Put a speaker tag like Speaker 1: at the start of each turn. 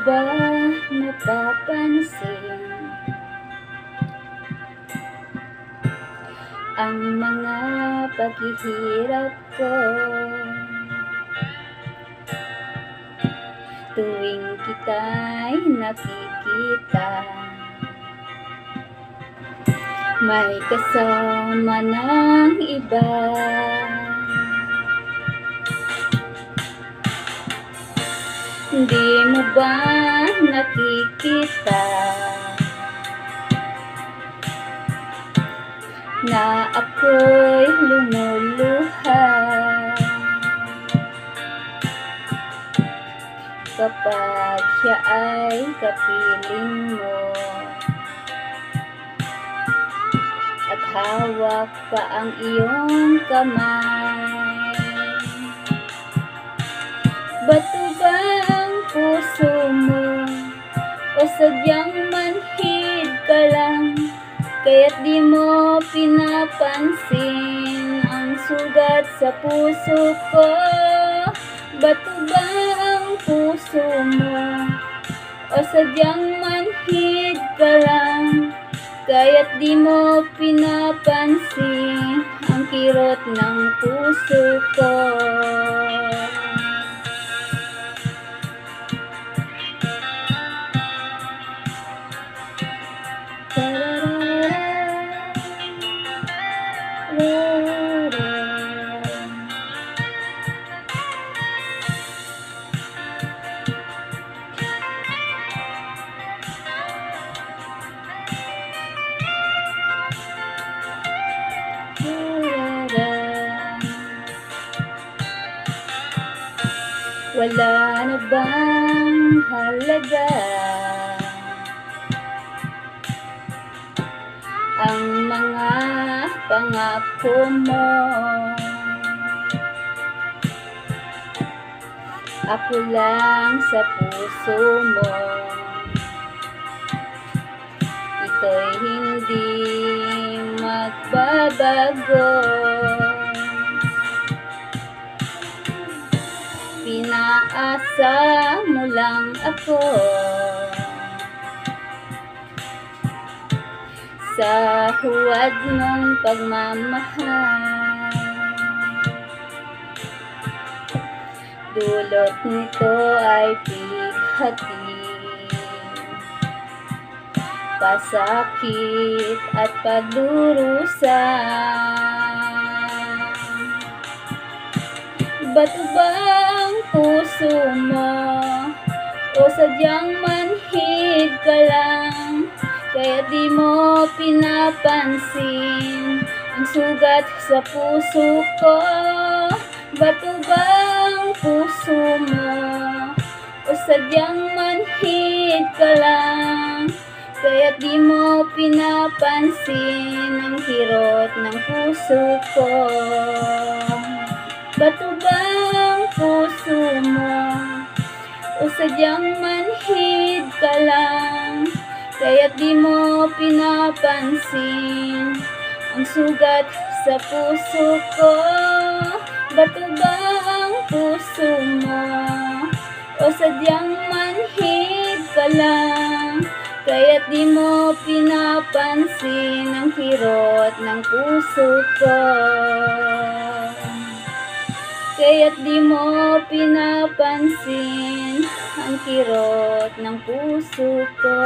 Speaker 1: ba napapansin ang mga paghihirap ko tuwing kita'y nakikita? May kasama ng iba. Hindi mo ba nakikita na ako'y lumuluha kapag siya ay kapiling mo at hawak pa ang iyong kamay? Bato ba ang puso mo o sadyang manhid ka lang, kaya't di mo pinapansin ang sugat sa puso ko? Bato ba ang puso mo o sadyang manhid ka lang, kaya't di mo pinapansin ang kirot ng puso ko? Wala na bang halaga ang mga pangako mo? Ako lang sa puso mo, ito'y hindi magbabago. Pinaasa mo lang ako sa huwad mong pagmamahal. Dulot nito ay bighati, pasakit at pagdurusa. Bato ba ang puso mo o sadyang manhid ka lang, kaya di mo pinapansin ang sugat sa puso ko? Bato ba ang puso mo o sadyang manhid ka lang, kaya di mo pinapansin ang kirot ng puso ko? Bato ba ang puso mo o sadyang manhid ka lang, kaya't di mo pinapansin ang sugat sa puso ko? Bato ba ang puso mo o sadyang manhid ka lang, kaya't di mo pinapansin ang kirot ng puso ko? Kaya't di mo pinapansin ang kirot ng puso ko.